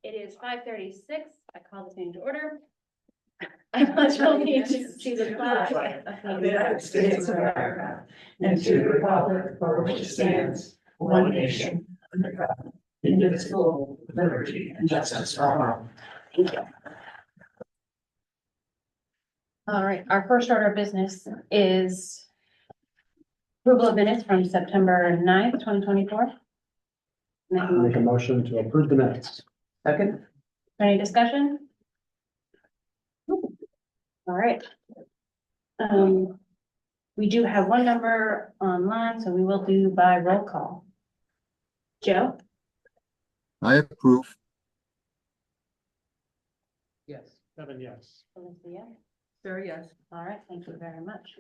It is 5:36. I call this meeting to order. I pledge allegiance to the flag of the United States of America and to the republic for which it stands, one nation, under God, indivisible, with liberty and justice for all. Thank you. All right, our first order of business is approval of minutes from September 9th, 2024. Make a motion to approve the minutes. Second. Any discussion? All right. We do have one number online, so we will do by roll call. Joe? I approve. Yes. Kevin, yes. Alicia? Sure, yes. All right, thank you very much.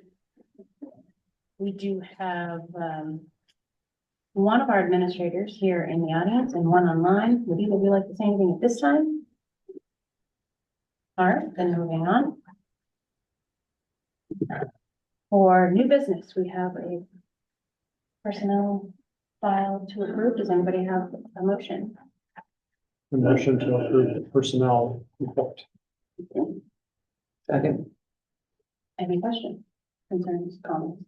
We do have one of our administrators here in the audience and one online. Would either of you like to say anything at this time? All right, then moving on. For new business, we have a personnel file to approve. Does anybody have a motion? A motion to approve the personnel report. Second. Any questions, concerns, comments?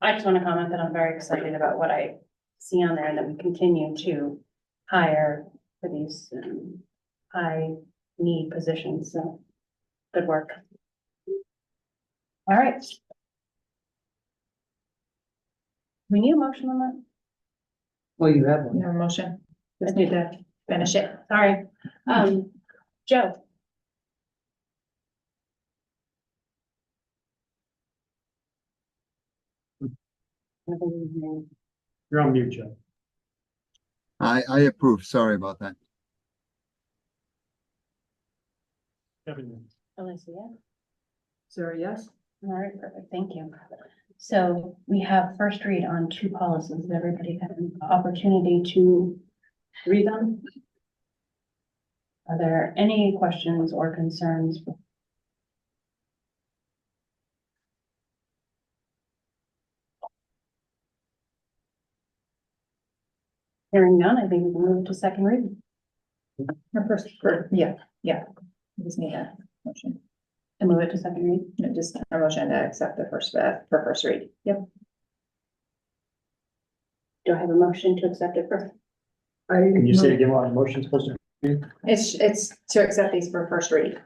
I just want to comment that I'm very excited about what I see on there and that we continue to hire for these high need positions. So good work. All right. We need a motion on that? Well, you have one. No motion. Just need to finish it. Sorry. Joe? You're on mute, Joe. I approve. Sorry about that. Kevin, yes. Alicia? Sure, yes. All right, perfect. Thank you. So we have first read on two policies. Everybody had an opportunity to read them. Are there any questions or concerns? Hearing none, I think we can move to second reading. Yeah. We just need a motion. And move it to second read. No, just a motion to accept the first, for first read. Yep. Do I have a motion to accept it first? Can you say again what the motion's supposed to be? It's to accept these for first read.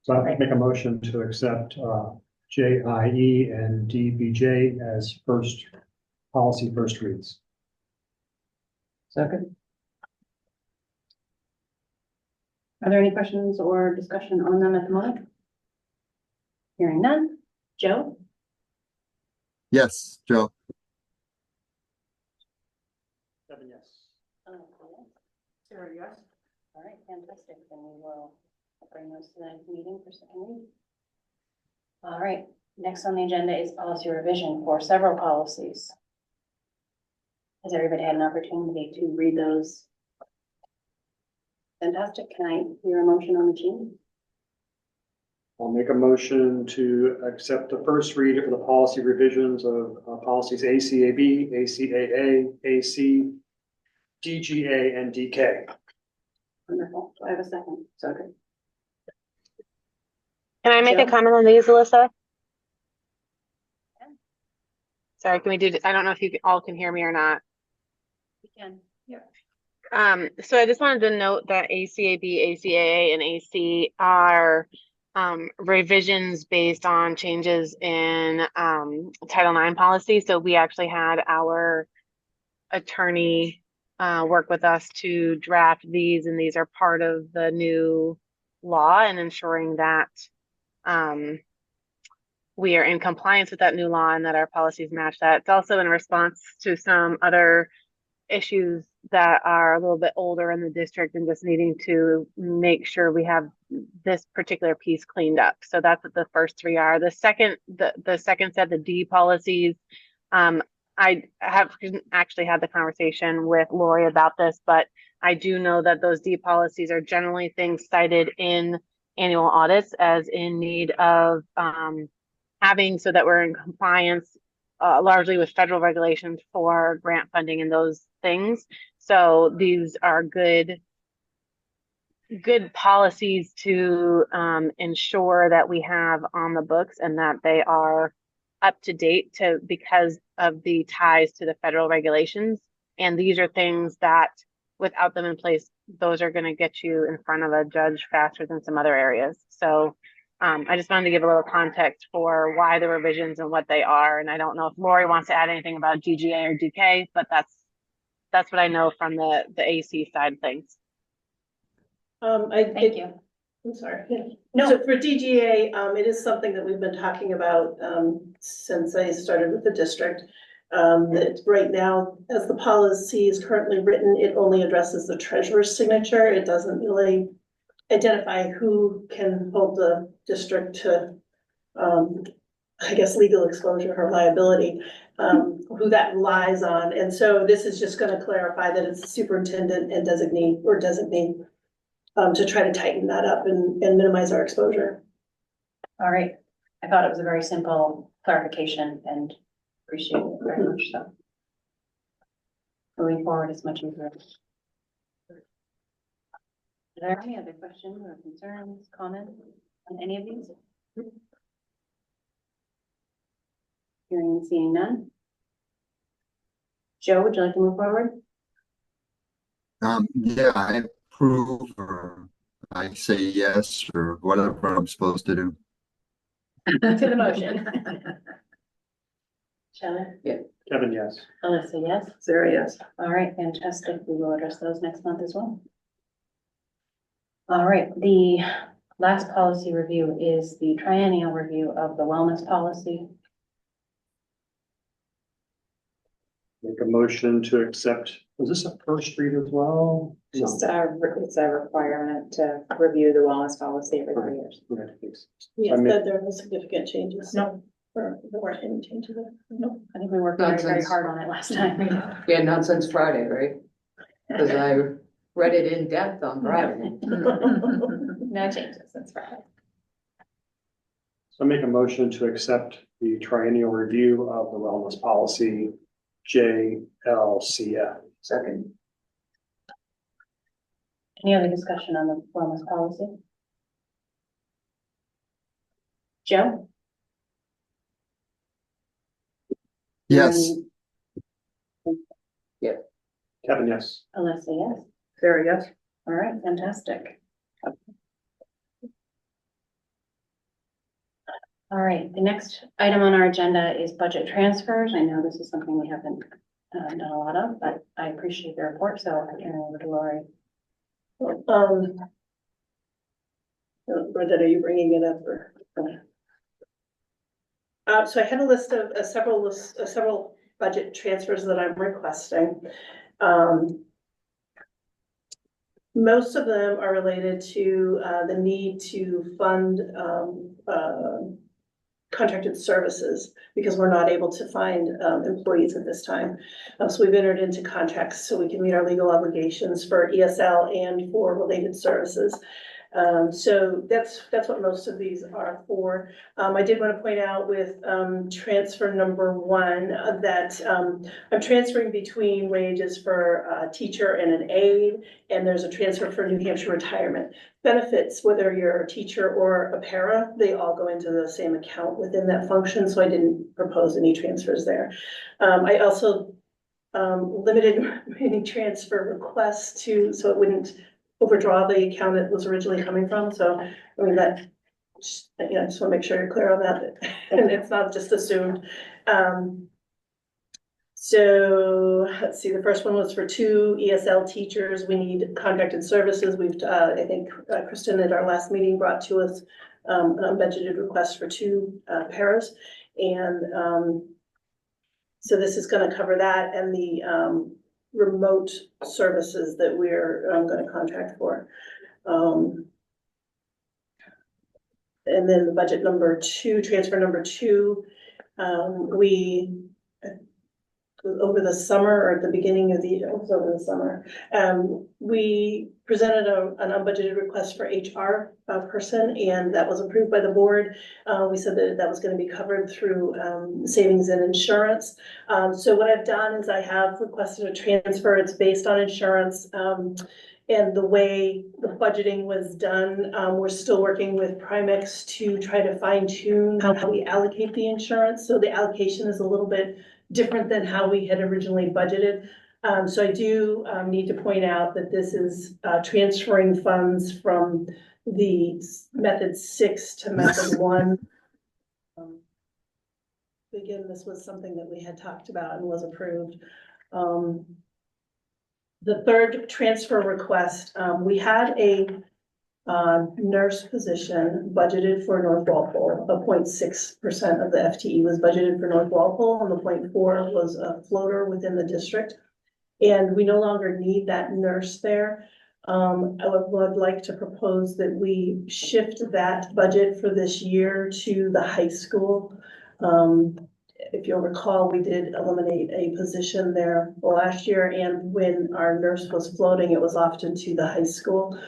So I make a motion to accept JIE and DBJ as policy first reads. Second. Are there any questions or discussion on them at the moment? Hearing none. Joe? Yes, Joe. Kevin, yes. Sarah, yes. All right, fantastic. Then we will bring those to the next meeting for second read. All right, next on the agenda is policy revision for several policies. Has everybody had an opportunity to read those? Fantastic. Can I hear a motion on the team? I'll make a motion to accept the first read for the policy revisions of policies ACAB, ACAA, AC, DGA, and DK. Wonderful. Do I have a second? Second. Can I make a Jill? comment on these, Alyssa? Sorry, can we do, I don't know if you all can hear me or not. We can. So I just wanted to note that ACAB, ACAA, and AC are revisions based on changes in Title IX policy. So we actually had our attorney work with us to draft these, and these are part of the new law and ensuring that we are in compliance with that new law and that our policies match that. It's also in response to some other issues that are a little bit older in the district and just needing to make sure we have this particular piece cleaned up. So that's what the first three are. The second set, the D policies, I have actually had the conversation with Lori about this, but I do know that those D policies are generally things cited in annual audits as in need of having so that we're in compliance largely with federal regulations for grant funding and those things. So these are good policies to ensure that we have on the books and that they are up to date to because of the ties to the federal regulations. And these are things that without them in place, those are going to get you in front of a judge faster than some other areas. So I just wanted to give a little context for why the revisions and what they are. And I don't know if Lori wants to add anything about GGA or DK, but that's what I know from the AC side of things. Thank you. I'm sorry. No. So for DGA, it is something that we've been talking about, since I started with the district. That right now, as the policy is currently written, it only addresses the treasurer's signature. It doesn't really identify who can hold the district to, I guess, legal exposure or liability, who that lies on. And so this is just going to clarify that it's the superintendent and designee or designate, to try to tighten that up and minimize our exposure. All right. I thought it was a very simple clarification and appreciate it very much so. Moving forward is much easier. Are there any other questions or concerns, comments on any of these? Hearing and seeing none. Joe, would you like to move forward? Yeah, I approve, or I say yes, or whatever I'm supposed to do. To the motion. Shelley? Kevin, yes. Alyssa, yes. Sarah, yes. All right, fantastic. We will address those next month as well. All right, the last policy review is the triennial review of the wellness policy. Make a motion to accept, was this a first read as well? Just it's a requirement to review the wellness policy every 3 years. Okay, thanks. Yes, I mean- that there were significant changes. No. Or there weren't any changes there. No. I think we worked very, very Nonsense. hard on it last time. Yeah, not since Friday, right? Because I read it in depth on Friday. No changes since Friday. So I make a motion to accept the triennial review of the wellness policy JLCF. Second. Any other discussion on the wellness policy? Joe? Yes, Kevin, yes. Alyssa, yes. Sarah, yes. All right, fantastic. All right, the next item on our agenda is budget transfers. I know this is something we haven't done a lot of, but I appreciate the report, so I turn it over to Lori. Brendan, are you bringing it up or? So I had a list of several budget transfers that I'm requesting. Most of them are related to the need to fund contracted services because we're not able to find employees at this time. So we've entered into contracts so we can meet our legal obligations for ESL and for related services. So that's what most of these are for. I did want to point out with transfer number 1 that I'm transferring between wages for a teacher and an aide, and there's a transfer for New Hampshire retirement benefits. Whether you're a teacher or a para, they all go into the same account within that function, so I didn't propose any transfers there. I also limited any transfer requests to so it wouldn't overdraw the account it was originally coming from. So, I mean, that, you know, I just want to make sure you're clear on that, and it's not just assumed. So let's see, the first one was for 2 ESL teachers. We need contracted services. We've, I think Kristen at our last meeting brought to us an unbudgeted request for 2 paras. And so this is going to cover that and the remote services that we're going to contract for. And then the budget number 2, transfer number 2, we over the summer or at the beginning of it was over the summer. We presented an unbudgeted request for HR person, and that was approved by the board. We said that that was gonna be covered through, savings and insurance. So what I've done is I have requested a transfer. It's based on insurance. And the way the budgeting was done, we're still working with Primex to try to fine tune how we allocate the insurance. So the allocation is a little bit different than how we had originally budgeted. So I do need to point out that this is transferring funds from the method 6 to method 1. Again, this was something that we had talked about and was approved. The third transfer request, we had a nurse position budgeted for North Walpole. 0.6% of the FTE was budgeted for North Walpole, and the 0.4 was a floater within the district. And we no longer need that nurse there. I would like to propose that we shift that budget for this year to the high school. If you'll recall, we did eliminate a position there last year, and when our nurse was floating, it was often to the high school.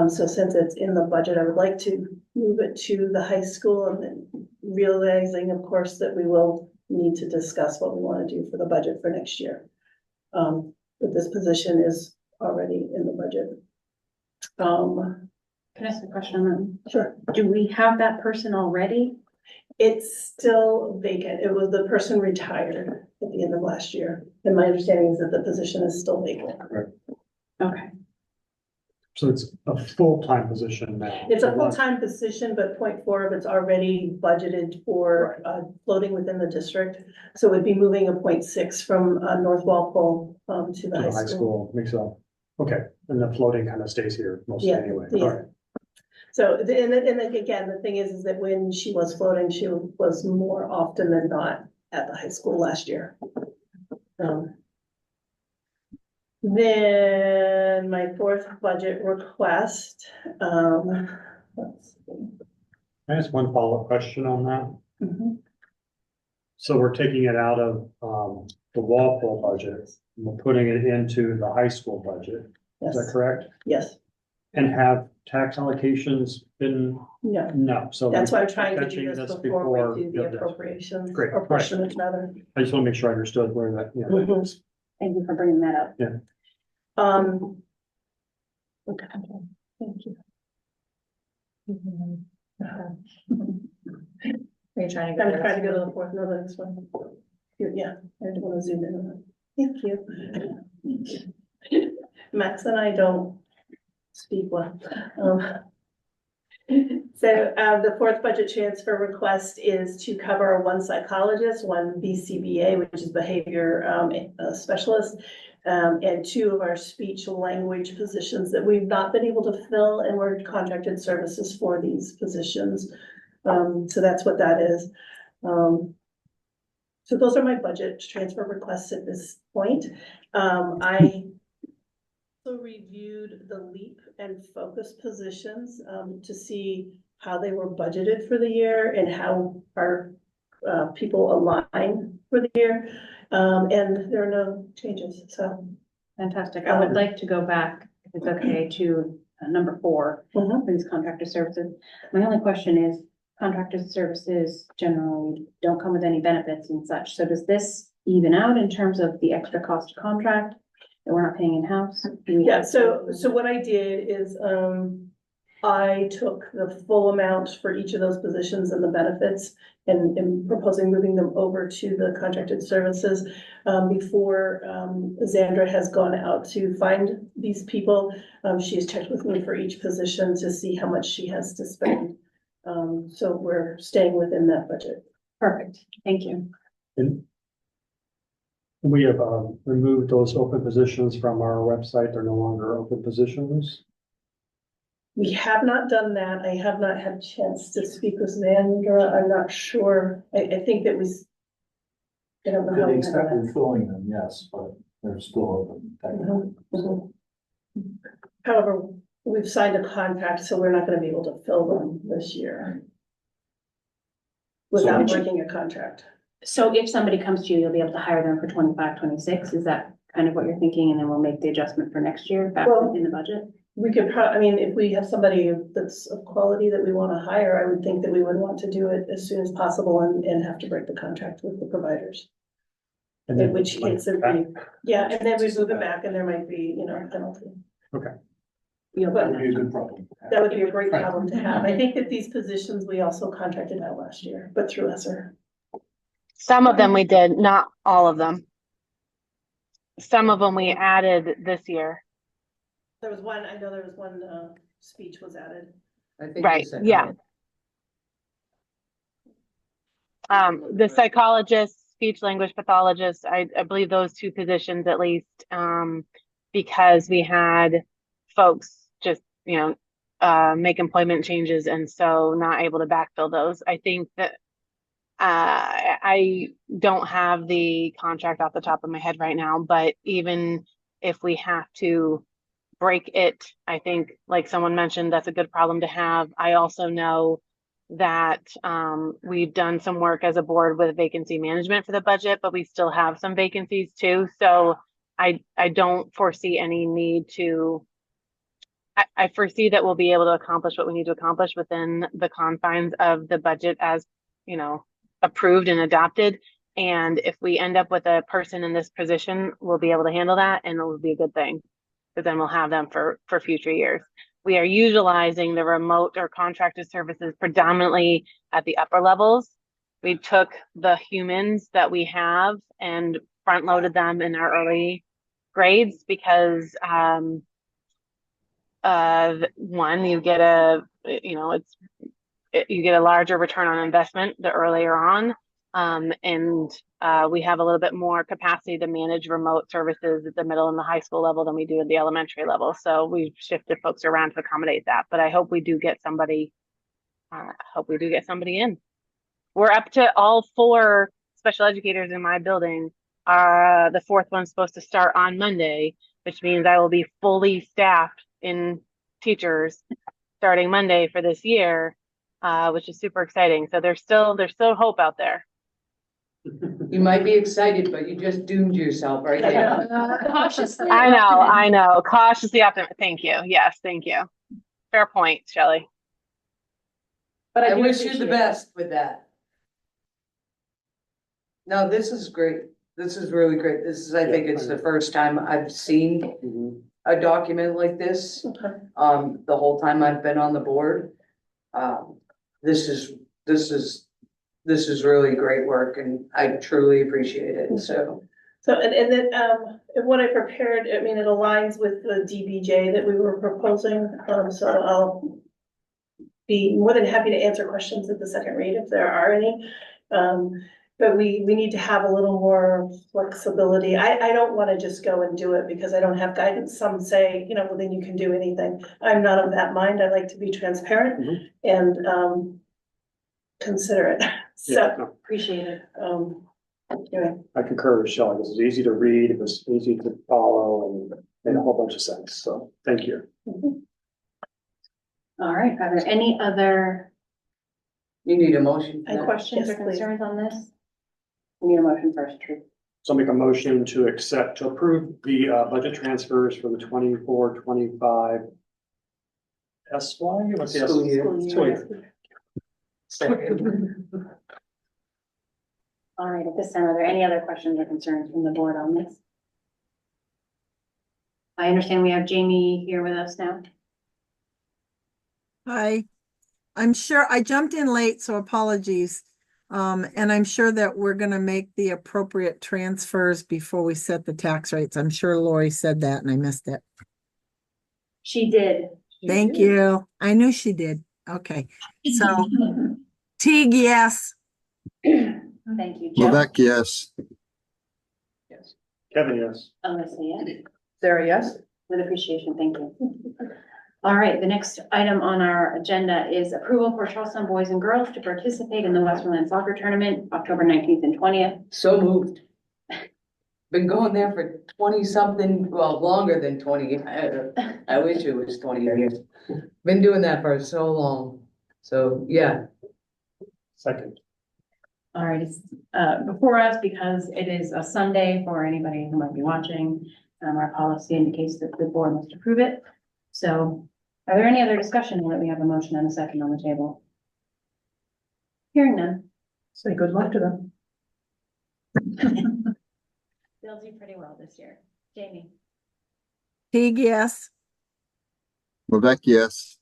So since it's in the budget, I would like to move it to the high school, and then realizing, of course, that we will need to discuss what we want to do for the budget for next year. But this position is already in the budget. Can I ask a question on Sure. that? Do we have that person already? It's still vacant. It was, the person retired at the end of last year. And my understanding is that the position is still vacant. Okay, So it's a full-time position now. It's a full-time position, but 0.4 of it's already budgeted for floating within the district. So we'd be moving a 0.6 from North Walpole to the high school. Makes it up. Okay, and the floating kind of stays here mostly Yeah, anyway. yeah. All right. So, and then again, the thing is that when she was floating, she was more often than not at the high school last year. Then my fourth budget request, let's see. Can I ask one follow-up question on that? Mhm. So we're taking it out of the Walpole budget, and we're putting it into the high school budget. Is that Yes, correct? yes, And have tax allocations been, no, no, so. that's why I'm trying to catching do this this before we do yeah, the that's- appropriations. Great, Or right. portion rather. I just want to make sure I understood where that, you know. Mhm. thank you for bringing that up. Okay, thank you. Are you trying I'm trying to go to the fourth, no, the next one. Yeah, I don't want to zoom in on that. Thank you. Max and I don't speak well. So the fourth budget transfer request is to cover one psychologist, one BCBA, which is behavior specialist, and 2 of our speech language positions that we've not been able to fill, and we're contracted services for these positions. So that's what that is. So those are my budget transfer requests at this point. I also reviewed the LEAP and focus positions to see how they were budgeted for the year and how our people align for the year. And there are no changes, so. Fantastic. I would like to go back, if it's okay, to number 4 Mhm. for these contractor services. My only question is, contractor services generally don't come with any benefits and such. So does this even out in terms of the extra cost of contract that we're not paying in-house? Yeah, so what I did is, I took the full amount for each of those positions and the benefits and proposing moving them over to the contracted services. Before, Zandra has gone out to find these people. She has checked with me for each position to see how much she has to spend. So we're staying within that budget. Perfect. Thank you. And we have removed those open positions from our website. They're no longer open positions. We have not done that. I have not had a chance to speak with Zandra. I'm not sure. I think that was. I don't know To how the we extent handle we're filling them, yes, but they're still open. that. technically. Mhm, mhm. However, we've signed a contract, so we're not gonna be able to fill them this year. Without So- breaking a contract. So if somebody comes to you, you'll be able to hire them for 25, 26. Is that kind of what you're thinking? And then we'll make the adjustment for next year back Well- in the budget? We could I mean, if we have somebody that's of quality that we want to hire, I would think that we would want to do it as soon as possible and have to break the contract with the providers. And In then which like case, it'd back- be, yeah, and then we move it back and there might be, a penalty. You'll But- That would be a good problem. That would be a great Right. problem to have. I think that these positions we also contracted out last year, but through ESSER. Some of them we did, not all of them. Some of them we added this year. There was one, I know there was one, speech was added. I think you Right, said yeah. The psychologist, speech language pathologist, I believe those two positions at least, because we had folks just, make employment changes and so not able to backfill those. I think that I don't have the contract off the top of my head right now, but even if we have to break it, I think, like someone mentioned, that's a good problem to have. I also know that we've done some work as a board with vacancy management for the budget, but we still have some vacancies too. So I don't foresee any need to. I foresee that we'll be able to accomplish what we need to accomplish within the confines of the budget as, approved and adopted. And if we end up with a person in this position, we'll be able to handle that and it will be a good thing. Because then we'll have them for future years. We are utilizing the remote or contracted services predominantly at the upper levels. We took the humans that we have and front loaded them in our early grades because one, you get you get a larger return on investment the earlier on. And we have a little bit more capacity to manage remote services at the middle and the high school level than we do at the elementary level. So we've shifted folks around to accommodate that. But I hope we do get somebody. In. We're up to all 4 special educators in my building. The 4th one's supposed to start on Monday, which means I will be fully staffed in teachers starting Monday for this year, which is super exciting. So there's still hope out there. You might be excited, but you just doomed yourself right there. Cautiously. I know. Cautiously optimistic. Thank you. Yes, thank you. Fair point, Shelley. But I do wish you the appreciate it. best with that. No, this is great. This is really great. I think it's the first time I've seen Mhm. a document like this. Okay. The whole time I've been on the board. This is really great work and I truly appreciate it, so. So, and then, what I prepared, I mean, it aligns with the DBJ that we were proposing, so I'll be more than happy to answer questions at the second read if there are any. But we need to have a little more flexibility. I don't want to just go and do it because I don't have guidance. Some say, well, then you can do anything. I'm not of that mind. I like to be transparent and considerate. So, Yeah, no, Appreciate it. anyway. I concur with Shelley. This is easy to read, it was easy to follow and made a whole bunch of sense. So thank you. All right. Are there any other You need a motion for I that? questions or Yes, please. concerns on this? We need a motion first, Truth. So I'll make a motion to approve the budget transfers for the 24-25 SY. What's the School year. School year. Second. All right, at this time, are there any other questions or concerns from the board on this? I understand we have Jamie here with us now. Hi, I'm sure I jumped in late, so apologies. And I'm sure that we're gonna make the appropriate transfers before we set the tax rates. I'm sure Lori said that and I missed it. She did. Thank you. I knew she did. Okay, so Teague, yes. Thank you, Joe. Levesque, yes. Yes. Kevin, yes. Alyssa, yes. Sarah, yes? With appreciation, thank you. All right, the next item on our agenda is approval for Charleston boys and girls to participate in the Westmoreland Soccer Tournament, October 19th and 20th. So moved. Been going there for 20 something, well, longer than 20. I wish it was 20 years. Been doing that for so long. So, yeah, Second. All right, it's before us because it is a Sunday for anybody who might be watching. Our policy indicates that the board must approve it. So are there any other discussion now that we have a motion and a second on the table? Hearing none. Say good luck to them. They'll do pretty well this year. Jamie? Teague, yes. Levesque, yes.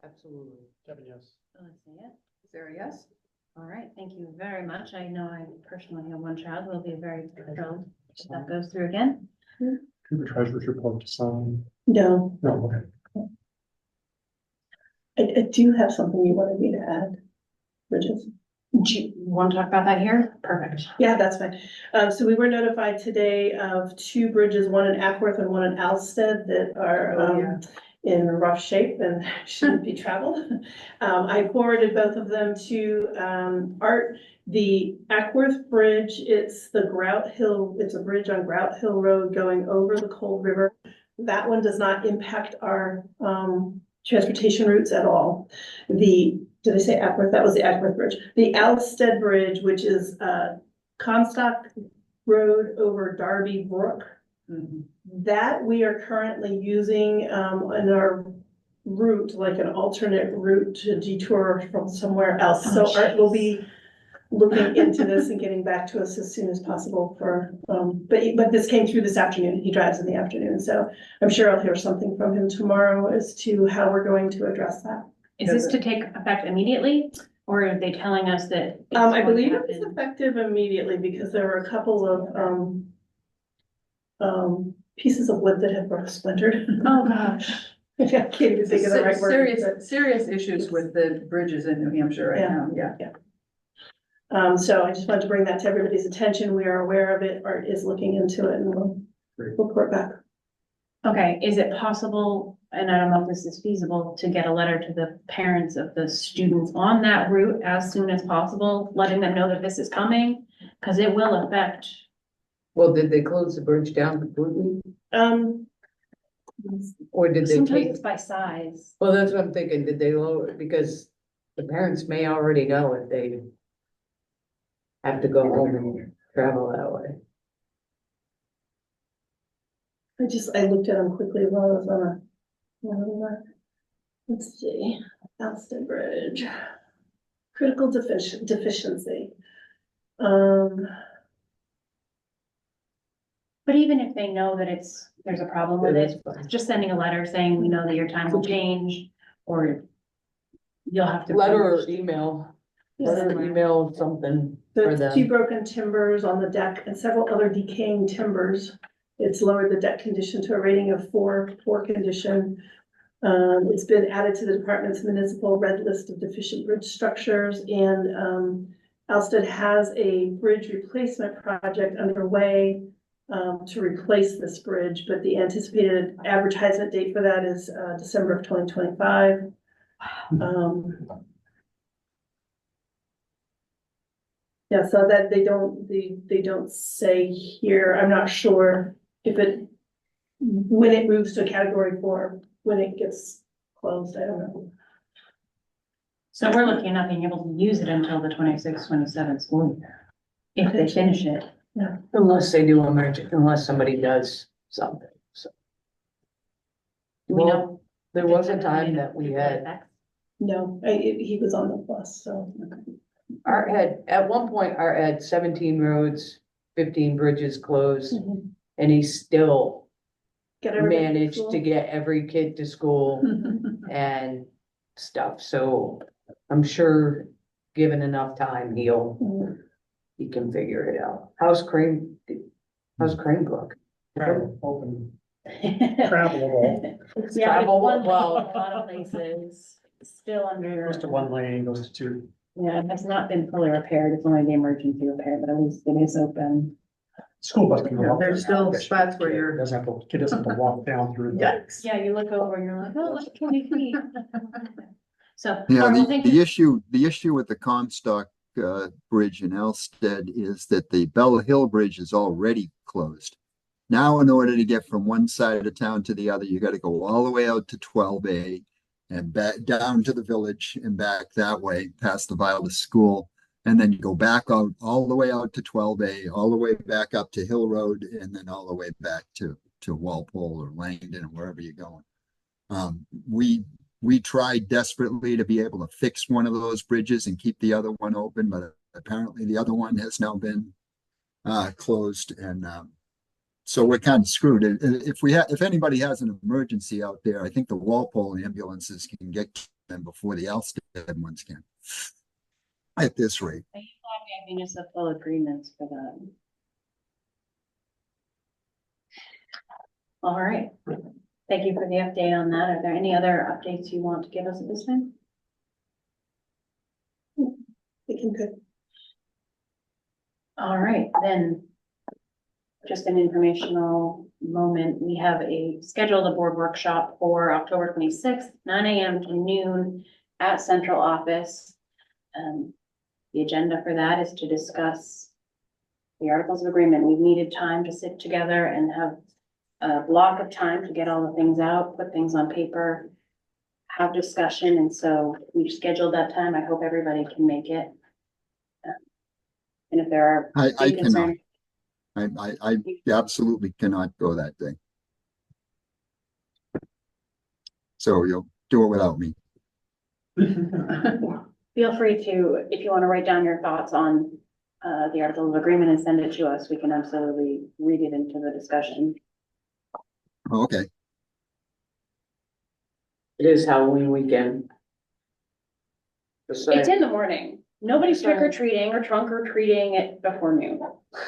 Absolutely. Kevin, yes. Is there a yes? All right, thank you very much. I know I personally have one child, will be very thrilled if that goes through again. To the treasurer's report to sign. No, No, okay. I do have something you wanted me to add, Bridget. Do you want to talk about that here? Perfect. Yeah, that's fine. So we were notified today of two bridges, one in Ackworth and one in Alsted that are in rough shape and shouldn't be traveled. I forwarded both of them to Art. The Ackworth Bridge, it's the Grout Hill, it's a bridge on Grout Hill Road going over the Cold River. That one does not impact our transportation routes at all. Did I say Ackworth? That was the Ackworth Bridge. The Alsted Bridge, which is Comstock Road over Darby Brook. That we are currently using in our route, like an alternate route to detour from somewhere else. So Art will be looking into this and getting back to us as soon as possible for, but this came through this afternoon. He drives in the afternoon, so I'm sure I'll hear something from him tomorrow as to how we're going to address that. Is this to take effect immediately, or are they telling us that? it's I going to believe it was happen? effective immediately because there were a couple of pieces of wood that had splintered. Oh, gosh. I can't even think of the right word. Serious issues with the bridges in New Hampshire right now, yeah. So I just wanted to bring that to everybody's attention. We are aware of it. Art is looking into it and we'll report back. Okay, is it possible, and I don't know if this is feasible, to get a letter to the parents of the students on that route as soon as possible, letting them know that this is coming? Because it will affect. Well, did they close the bridge down completely? Or did they Sometimes take, it's by size. well, that's what I'm thinking, did they lower it? Because the parents may already know if they have to go home and travel that way. I looked at them quickly while I was on let's see, Alsted Bridge. Critical deficiency. But even if they know that there's a problem with it, just sending a letter saying, we know that your time will change, or you'll have to. Letter or email, something for The two them. broken timbers on the deck and several other decaying timbers. It's lowered the deck condition to a rating of poor condition. It's been added to the department's municipal red list of deficient bridge structures, and Alsted has a bridge replacement project underway to replace this bridge, but the anticipated advertisement date for that is December of 2025. Yeah, so that they don't say here, I'm not sure if when it moves to a category 4, when it gets closed, I don't know. So we're looking at not being able to use it until the 26-27 school year, if they finish it. Unless they do unless somebody does something, so. Do we Well, know? there was a time that we had, No, he was on the bus, so. at one point, Art had 17 roads, 15 bridges closed, Mhm. and he still Get everybody to managed school. to get every kid to school and stuff, so I'm sure, given enough time, he can figure it out. How's Crane Brook? Open, travelable. Yeah, Travel one lane in a well. lot of places, still under. Goes to 1 lane, goes to 2. Yeah, it has not been fully repaired. It's only the emergency repair, but at least it is open. School bus can go up. There's there. still spots where you're. Kid doesn't have to walk down through. Yikes. Yeah, you look over and you're like, oh, that's 20 feet. So. Yeah, all right, well, thank you. the issue with the Comstock Bridge in Elstead is that the Bell Hill Bridge is already closed. Now, in order to get from one side of town to the other, you got to go all the way out to 12A and back down to the village and back that way, past the Viola School. And then you go back out, all the way out to 12A, all the way back up to Hill Road, and then all the way back to Walpole or Langdon or wherever you're going. We tried desperately to be able to fix one of those bridges and keep the other one open, but apparently the other one has now been closed, and so we're kind of screwed. If anybody has an emergency out there, I think the Walpole ambulances can get them before the Elstead ones can. At this rate. I thought we had municipal agreements for that. All right. Thank you for the update on that. Are there any other updates you want to give us at this time? We can good. All right, then. Just an informational moment. We have scheduled a board workshop for October 26th, 9 a.m. to noon at central office. The agenda for that is to discuss the articles of agreement. We've needed time to sit together and have a block of time to get all the things out, put things on paper, have discussion. And so we've scheduled that time. I hope everybody can make it. And if there are I cannot. I absolutely cannot go that day. So you'll do it without me. Feel free to, if you want to write down your thoughts on the article of agreement and send it to us, we can absolutely read it into the discussion. Okay. It is Halloween weekend. It's in the morning. Nobody's trick or treating or trunk or treating it before noon.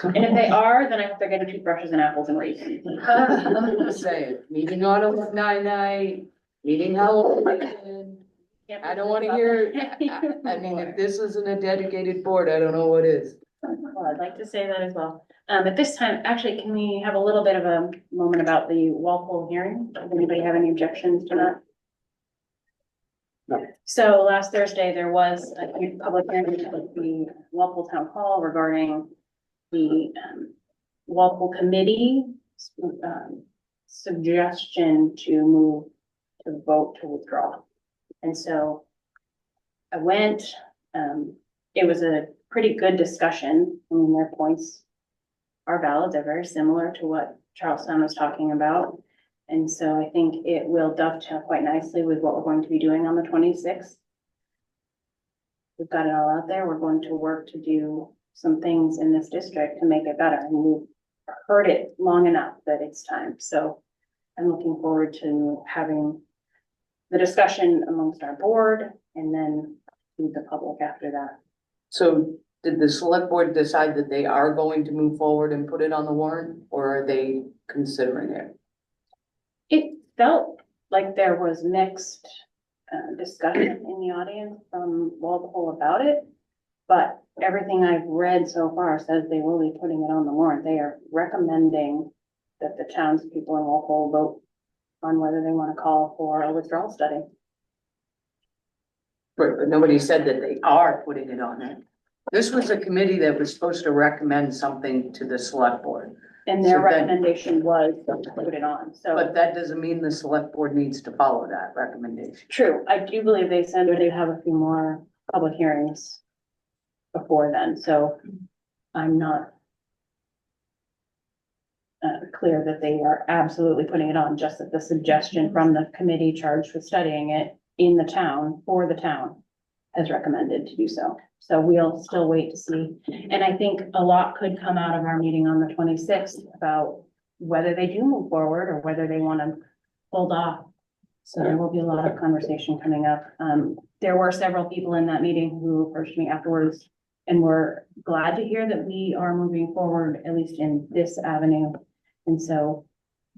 And if they are, then I hope they're getting toothbrushes and apples and raisins. I'm just saying, meeting autumn night, meeting Halloween. I don't want to hear, I mean, if this isn't a dedicated board, I don't know what is. Well, I'd like to say that as well. At this time, actually, can we have a little bit of a moment about the Walpole hearing? Does anybody have any objections to that? No. So last Thursday, there was a public hearing at the Walpole Town Hall regarding the Walpole Committee suggestion to vote to withdraw. And so I went, it was a pretty good discussion. I mean, their points are valid. They're very similar to what Charlestown was talking about. And so I think it will dovetail quite nicely with what we're going to be doing on the 26th. We've got it all out there. We're going to work to do some things in this district to make it better. And we've heard it long enough that it's time. So I'm looking forward to having the discussion amongst our board and then to the public after that. So did the select board decide that they are going to move forward and put it on the warrant, or are they considering it? It felt like there was mixed discussion in the audience from Walpole about it, but everything I've read so far says they will be putting it on the warrant. They are recommending that the townspeople in Walpole vote on whether they want to call for a withdrawal study. But nobody said that they are putting it on it. This was a committee that was supposed to recommend something to the select board. And their So then- recommendation was to put it on, so. But that doesn't mean the select board needs to follow that recommendation. True, I do believe they said they'd have a few more public hearings before then, so I'm not clear that they are absolutely putting it on, just that the suggestion from the committee charged with studying it in the town, for the town, has recommended to do so. So we'll still wait to see. And I think a lot could come out of our meeting on the 26th about whether they do move forward or whether they want to hold off. So there will be a lot of conversation coming up. There were several people in that meeting who approached me afterwards and were glad to hear that we are moving forward, at least in this avenue. And so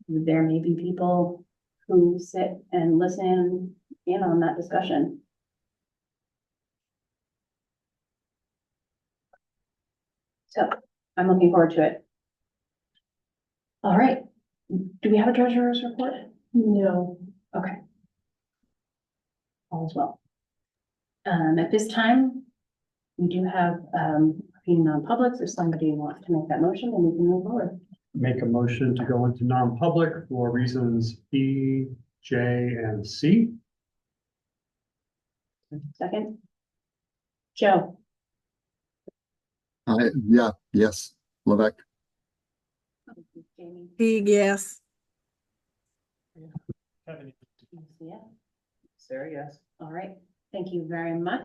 there may be people who sit and listen in on that discussion. So I'm looking forward to it. All right. Do we have a treasurer's report? No. Okay. All is well. At this time, we do have a few non-publics. If somebody wants to make that motion, then we can move forward. Make a motion to go into non-public for reasons E, J, and C. Second. Joe, Yeah, yes, Levesque. Jamie, Teague, yes. yeah, Sarah, yes. all right, thank you very much.